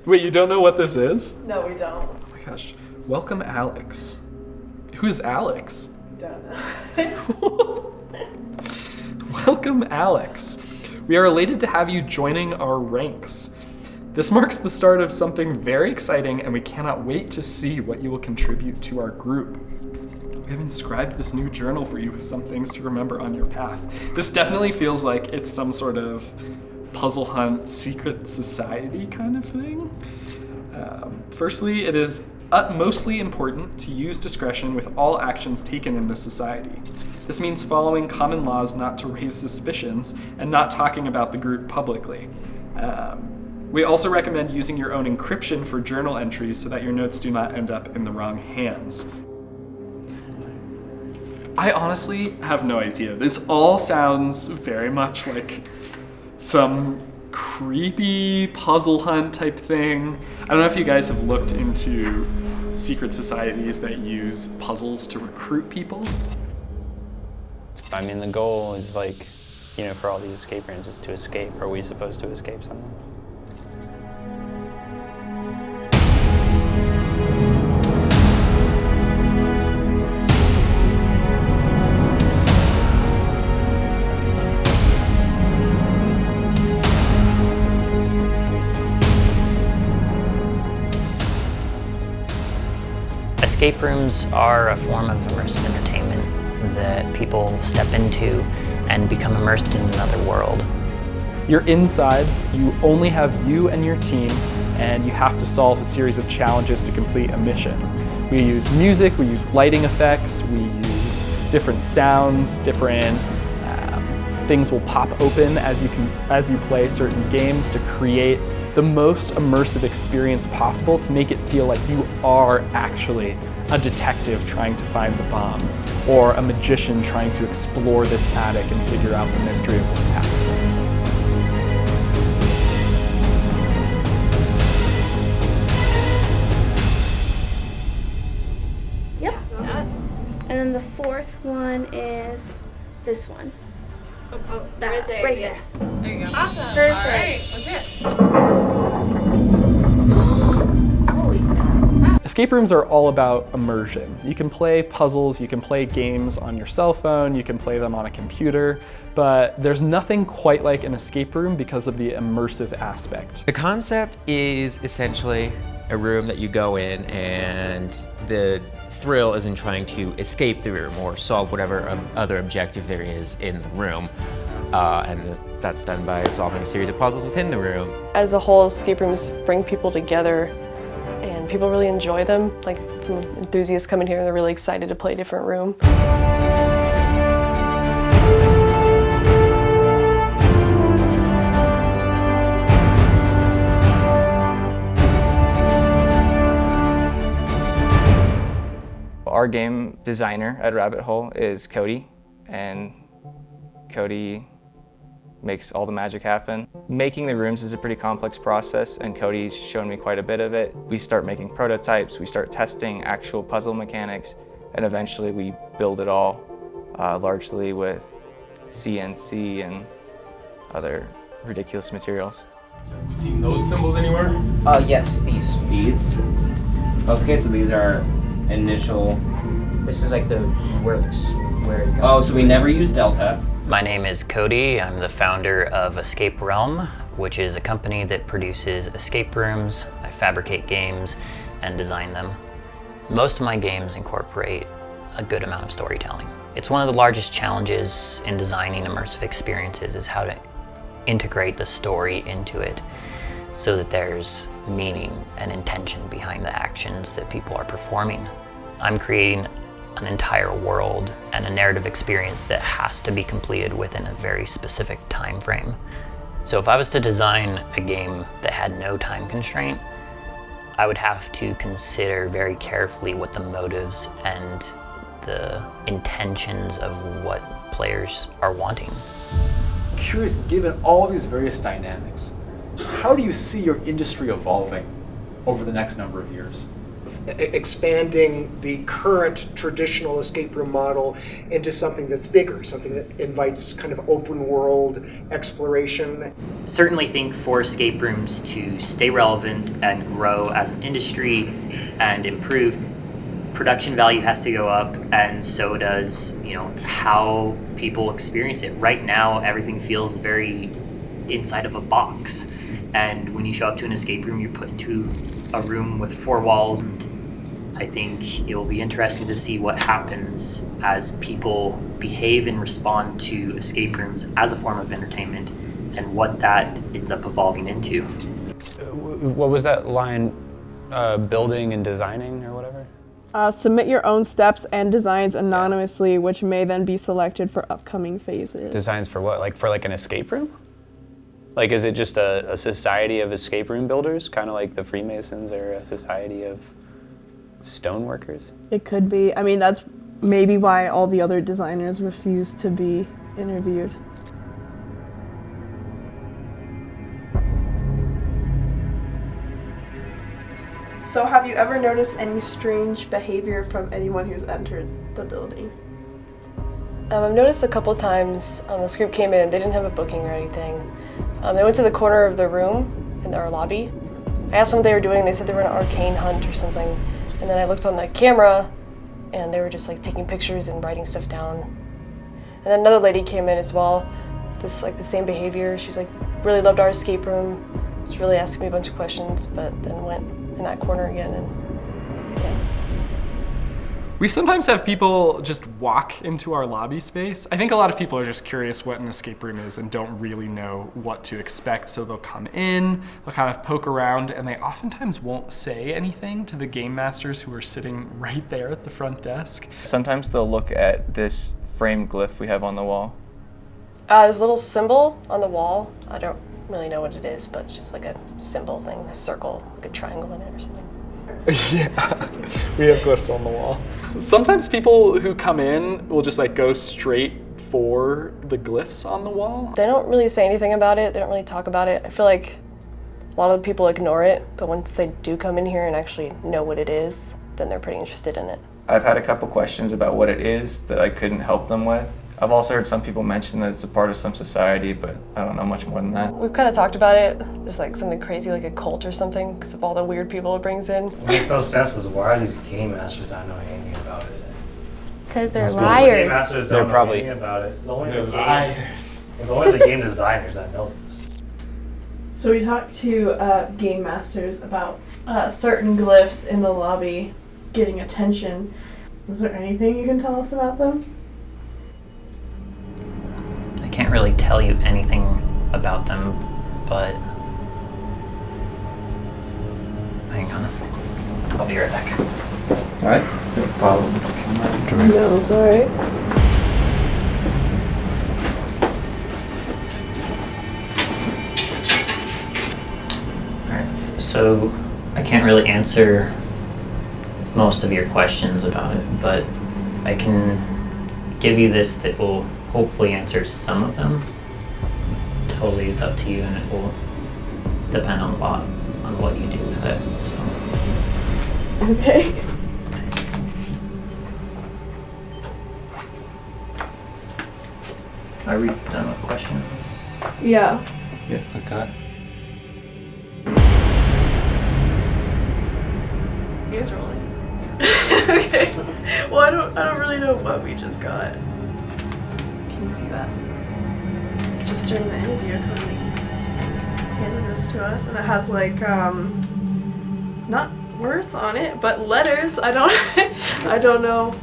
Wait, you don't know what this is? No, we don't. Oh my gosh. Welcome, Alex. Who's Alex? Don't know. Welcome, Alex. We are elated to have you joining our ranks. This marks the start of something very exciting, and we cannot wait to see what you will contribute to our group. We have inscribed this new journal for you with some things to remember on your path. This definitely feels like it's some sort of puzzle hunt, secret society kind of thing. Firstly, it is utmostly important to use discretion with all actions taken in this society. This means following common laws not to raise suspicions and not talking about the group publicly. We also recommend using your own encryption for journal entries so that your notes do not end up in the wrong hands. I honestly have no idea. This all sounds very much like some creepy puzzle hunt type thing. I don't know if you guys have looked into secret societies that use puzzles to recruit people. I mean, the goal is like, for all these escape rooms is to escape. Are we supposed to escape something? Escape rooms are a form of immersive entertainment that people step into and become immersed in another world. You're inside, you only have you and your team, and you have to solve a series of challenges to complete a mission. We use music, we use lighting effects, we use different sounds, different things will pop open as you play certain games to create the most immersive experience possible to make it feel like you are actually a detective trying to find the bomb, or a magician trying to explore this attic and figure out the mystery of what's happening. Yep. Yes. And then the fourth one is this one. Oh, That, right there. right yeah. there. There you go. Awesome. All Perfect. right, that's it. Holy crap. Escape rooms are all about immersion. You can play puzzles, you can play games on your cell phone, you can play them on a computer, but there's nothing quite like an escape room because of the immersive aspect. The concept is essentially a room that you go in, and the thrill is in trying to escape the room or solve whatever other objective there is in the room. And that's done by solving a series of puzzles within the room. As a whole, escape rooms bring people together and people really enjoy them. Like some enthusiasts come in here and they're really excited to play a different room. Our game designer at Rabbit Hole is Cody, and Cody makes all the magic happen. Making the rooms is a pretty complex process, and Cody's shown me quite a bit of it. We start making prototypes, we start testing actual puzzle mechanics, and eventually we build it all, largely with CNC and other ridiculous materials. Have we seen those symbols anywhere? Yes, these. These? Okay, so these are initial. This is like the works where it goes. Oh, so we never use Delta. My name is Cody. I'm the founder of Escape Realm, which is a company that produces escape rooms. I fabricate games and design them. Most of my games incorporate a good amount of storytelling. It's one of the largest challenges in designing immersive experiences is how to integrate the story into it so that there's meaning and intention behind the actions that people are performing. I'm creating an entire world and a narrative experience that has to be completed within a very specific time frame. So if I was to design a game that had no time constraint, I would have to consider very carefully what the motives and the intentions of what players are wanting. Curious, given all of these various dynamics, how do you see your industry evolving over the next number of years? expanding the current traditional escape room model into something that's bigger, something that invites kind of open world exploration. Certainly think for escape rooms to stay relevant and grow as an industry and improve, production value has to go up, and so does, how people experience it. Right now, everything feels very inside of a box. And when you show up to an escape room, you're put into a room with 4 walls. I think it will be interesting to see what happens as people behave and respond to escape rooms as a form of entertainment and what that ends up evolving into. What was that line? Building and designing or whatever? Submit your own steps and designs anonymously, which may then be selected for upcoming phases. Designs for what? Like for an escape room? Like, is it just a society of escape room builders? Kind of like the Freemasons are a society of stoneworkers? It could be. I mean, that's maybe why all the other designers refused to be interviewed. So have you ever noticed any strange behavior from anyone who's entered the building? I've noticed a couple times this group came in, they didn't have a booking or anything. They went to the corner of the room in our lobby. I asked them what they were doing, they said they were on an Arcane hunt or something. And then I looked on the camera and they were just like taking pictures and writing stuff down. And then another lady came in as well, this like the same behavior. She was like, really loved our escape room, was really asking me a bunch of questions, but then went in that corner again and yeah. We sometimes have people just walk into our lobby space. I think a lot of people are just curious what an escape room is and don't really know what to expect, so they'll come in, they'll kind of poke around, and they oftentimes won't say anything to the game masters who are sitting right there at the front desk. Sometimes they'll look at this framed glyph we have on the wall. There's a little symbol on the wall. I don't really know what it is, but it's just like a symbol thing, a circle, like a triangle in it or something. Yeah, we have glyphs on the wall. Sometimes people who come in will just like go straight for the glyphs on the wall. They don't really say anything about it, they don't really talk about it. I feel like a lot of the people ignore it, but once they do come in here and actually know what it is, then they're pretty interested in it. I've had a couple questions about what it is that I couldn't help them with. I've also heard some people mention that it's a part of some society, but I don't know much more than that. We've kind of talked about it, just like something crazy like a cult or something, because of all the weird people it brings in. What makes no sense is why are these game masters not knowing anything about it? Because they're The liars. game masters don't know anything about it. It's only the game designers that know this. So we talked to game masters about certain glyphs in the lobby getting attention. Is there anything you can tell us about them? I can't really tell you anything about them, but hang on. I'll be right back. Alright. Follow. No, it's alright. Alright, so I can't really answer most of your questions about it, but I can give you this that will hopefully answer some of them. Totally is up to you, and it will depend on what you do with it. So. Okay. Are we done with questions? Yeah. Yeah, I got it. You guys rolling? Okay. Well, I don't really know what we just got. Can you see that? Just during the interview, Cody handed this to us, and it has like not words on it, but letters. I don't know.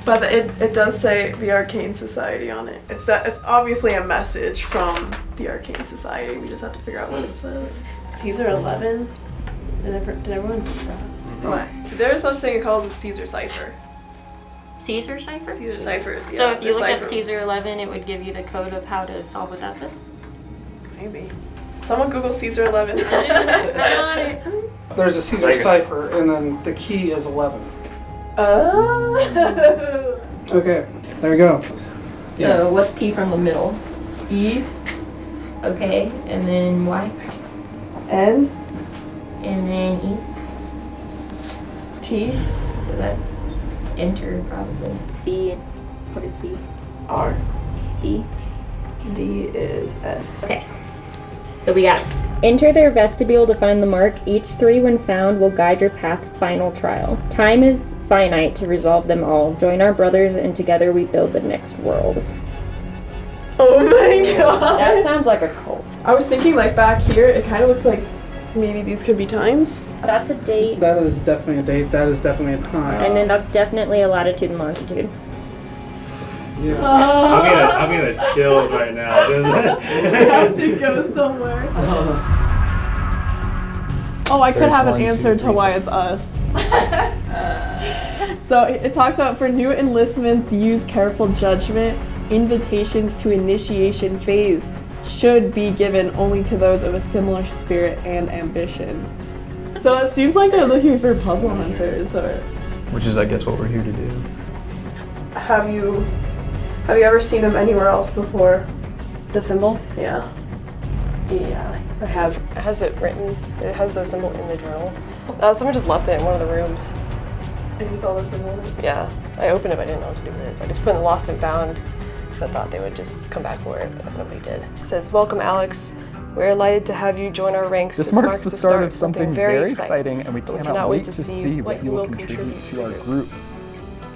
But it does say the Arcane Society on it. It's obviously a message from the Arcane Society. We just have to figure out what it says. Caesar 11. Did everyone see that? What? So there's such thing called a Caesar cipher. Caesar cipher? Caesar ciphers. So Yeah, if you looked up cipher. Caesar 11, it would give you the code of how to solve what that says? Maybe. Someone Google Caesar 11. I'm on it. There's a Caesar cipher, and then the key is 11. Oh. Okay, there we go. So what's P from the middle? E. Okay, and then Y? N. And then E? T. So that's enter probably. C. What is C? R. D. D is S. Okay. So we got enter their vestibule to find the mark. Each 3 when found will guide your path final trial. Time is finite to resolve them all. Join our brothers and together we build the next world. Oh my god. That sounds like a cult. I was thinking like back here, it kind of looks like maybe these could be times. That's a date. That is definitely a date. That is definitely a time. And then that's definitely a latitude and longitude. Yeah. I'm gonna chill right now. We have to go somewhere. Oh, I could There's have an 1, 2, answer to 3. why it's us. So it talks about for new enlistments, use careful judgment. Invitations to initiation phase should be given only to those of a similar spirit and ambition. So it seems like they're looking for puzzle hunters, or Which is, I guess, what we're here to do. have you ever seen them anywhere else before? The symbol? Yeah. Yeah, I have. It has it written. It has the symbol in the journal. Someone just left it in one of the rooms. And you saw the symbol? Yeah, I opened it, but I didn't know what to do with it, so I just put it in lost and found, because I thought they would just come back for it, but nobody did. It says, welcome, Alex. We're delighted to have you join our ranks. This marks the start of something very exciting, and we cannot wait to see what you will contribute to our group.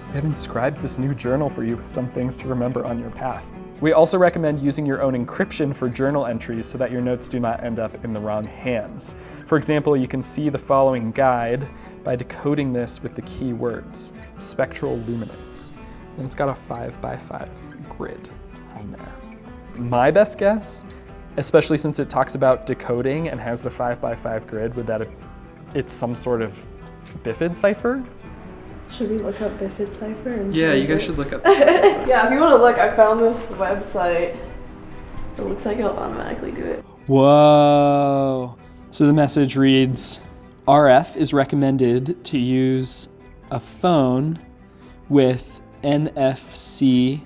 We have inscribed this new journal for you with some things to remember on your path. We also recommend using your own encryption for journal entries so that your notes do not end up in the wrong hands. For example, you can see the following guide by decoding this with the keywords, spectral luminance. And it's got a 5x5 grid on there. My best guess, especially since it talks about decoding and has the 5x5 grid, would that it's some sort of Bifid cipher? Should we look up Bifid cipher? And Yeah, find you guys it? should look up Bifid cipher. Yeah, if you want to look, I found this website. It looks like it'll automatically do it. Whoa. So the message reads, RF is recommended to use a phone with NFC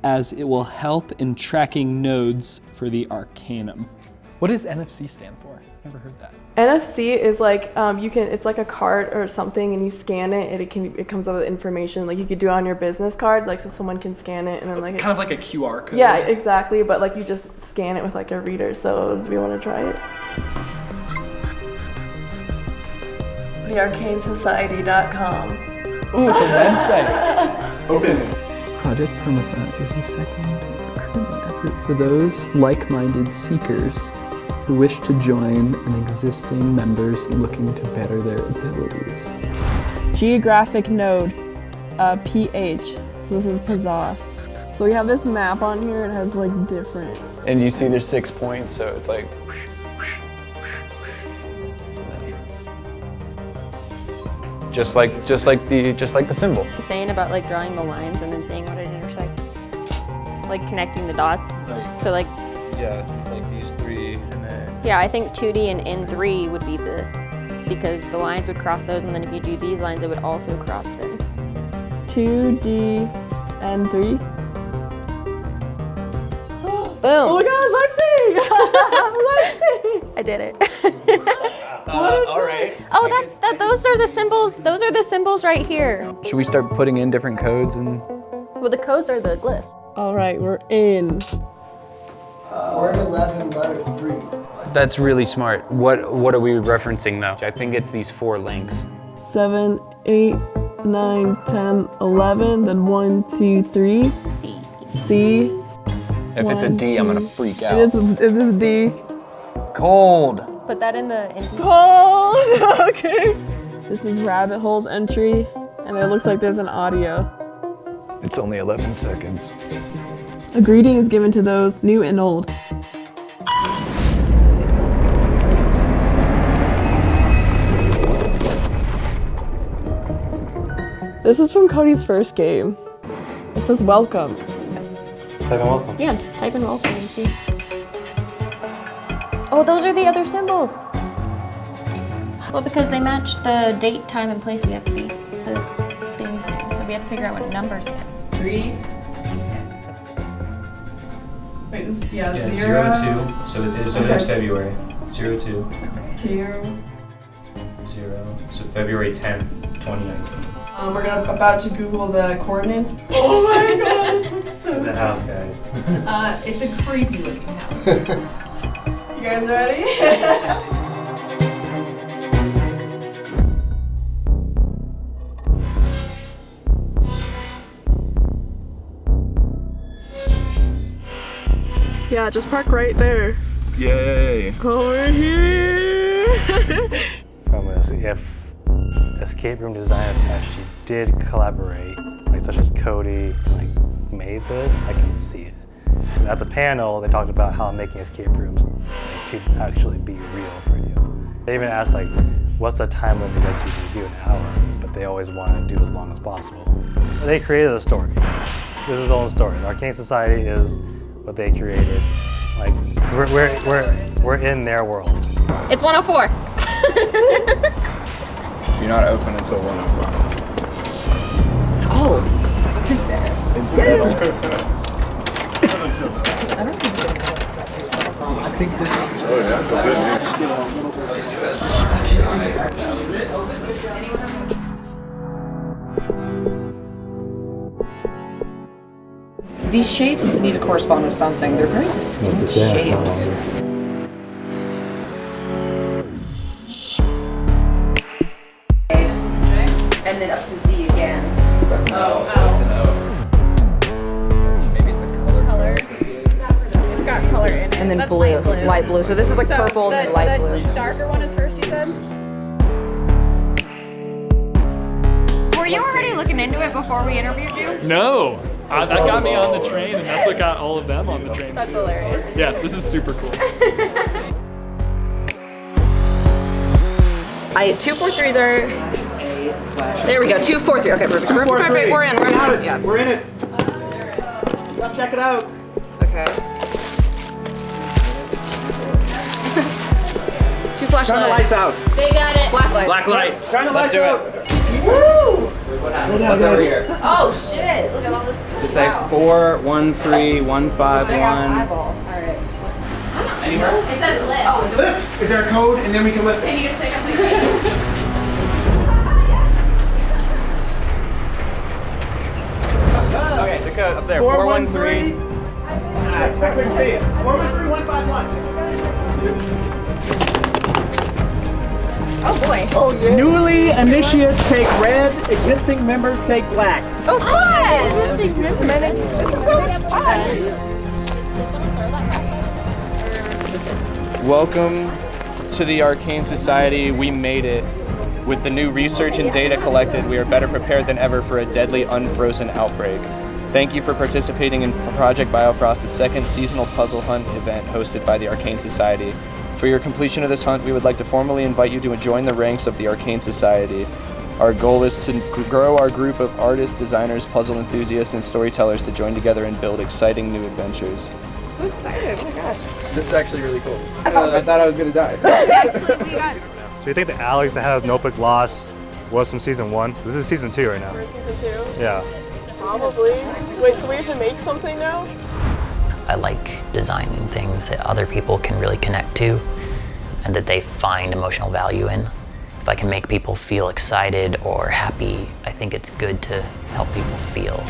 as it will help in tracking nodes for the Arcanum. What does NFC stand for? Never heard that. NFC is like it's like a card or something, and you scan it, and it comes up with information. Like you could do it on your business card, like so someone can scan it and then like Kind of like a QR code. Yeah, exactly. But like you just scan it with like a reader. So do we want to try it? TheArcaneSociety.com. Ooh, it's a website. Open it. Project Permafront is a second recruitment effort for those like-minded seekers who wish to join an existing members looking to better their abilities. Geographic node, PH. So this is Pazar. So we have this map on here. It has like different. And you see there's 6 points, so it's like. Just like the symbol. He's saying about like drawing the lines and then saying what it intersects. Like connecting the dots. So like. Yeah, like these 3 and then. Yeah, I think 2D and N3 would be because the lines would cross those, and then if you do these lines, it would also cross them. 2D and 3. Boom. Oh my God, Lexi! Lexi! I did it. All right. Oh, those are the symbols. Those are the symbols right here. Should we start putting in different codes and? Well, the codes are the glyphs. All right, we're in. We're at 11, letter 3. That's really smart. What are we referencing though? I think it's these 4 links. 7, 8, 9, 10, 11. Then 1, 2, 3. C. If it's a D, I'm gonna freak out. Is this D? Cold. Put that in the. Cold. Okay. This is Rabbit Hole's entry, and it looks like there's an audio. It's only 11 seconds. A greeting is given to those new and old. This is from Cody's first game. It says welcome. Type in welcome. Yeah, type in welcome and see. Oh, those are the other symbols. Well, because they match the date, time, and place we have to be the things there. So we have to figure out what numbers it is. 3. Wait, this, Yeah, 0. 02. So it is February. 02. 2. 0. So February 10th, 2019. We're about to Google the coordinates. Oh my god, this looks so The house, guys. It's a creepy looking house. You guys ready? Yeah, just park right there. Yay! Over here! From this, if escape room designers actually did collaborate, like such as Cody, like made this, I can see it. 'Cause at the panel, they talked about how making escape rooms like, to actually be real for you. They even asked like, what's the time limit you guys usually do, an hour? But they always want to do as long as possible. They created a story. This is his own story. The Arcane Society is what they created. Like we're in their world. It's 104. You're not open until 105. Oh. I think this is. These shapes need to correspond with something. They're very distinct shapes. And then up to Z again. That's an O. So it's an O. So maybe it's a color. It's got color in it. And then That's blue, light blue. So this is like So purple and then light blue. The darker one is first, you said? Were you already looking into it before we interviewed you? No! That got me on the train, and that's what got all of them on the train. That's hilarious. Yeah, this is super cool. 243s are. There we go. 243. Okay, perfect. Perfect. We're in. We're in. Yeah. We're in it. Come check it out. Okay. 2 flashlights. Turn the lights out. They got it. Black lights. Black light. Turn the Let's lights do out. it. Woo! What's over here? Oh shit! Look at all this. Just say 4, 1, 3, 1, 5, 1. Alright. Anywhere? It says lift. Oh, it's lift. Is there a code? And then we can lift Can it. you just pick up the key? Okay, the code up there. 413. 413. I couldn't see it. 413 151. Oh boy. Oh yeah. Newly initiates take red. Existing members take black. Oh fun! Existing members. This is so much fun. Welcome to the Arcane Society. We made it. With the new research and data collected, we are better prepared than ever for a deadly unfrozen outbreak. Thank you for participating in Project Biofrost, the second seasonal puzzle hunt event hosted by the Arcane Society. For your completion of this hunt, we would like to formally invite you to join the ranks of the Arcane Society. Our goal is to grow our group of artists, designers, puzzle enthusiasts, and storytellers to join together and build exciting new adventures. So excited. Oh my gosh. This is actually really cool. I thought I was going to die. So you think the Alex that has Notebook Lost was from season 1? This is season 2 right now. We're in season 2? Yeah. Probably. Wait, so we have to make something now? I like designing things that other people can really connect to and that they find emotional value in. If I can make people feel excited or happy, I think it's good to help people feel.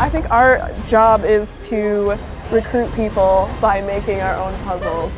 I think our job is to recruit people by making our own puzzles.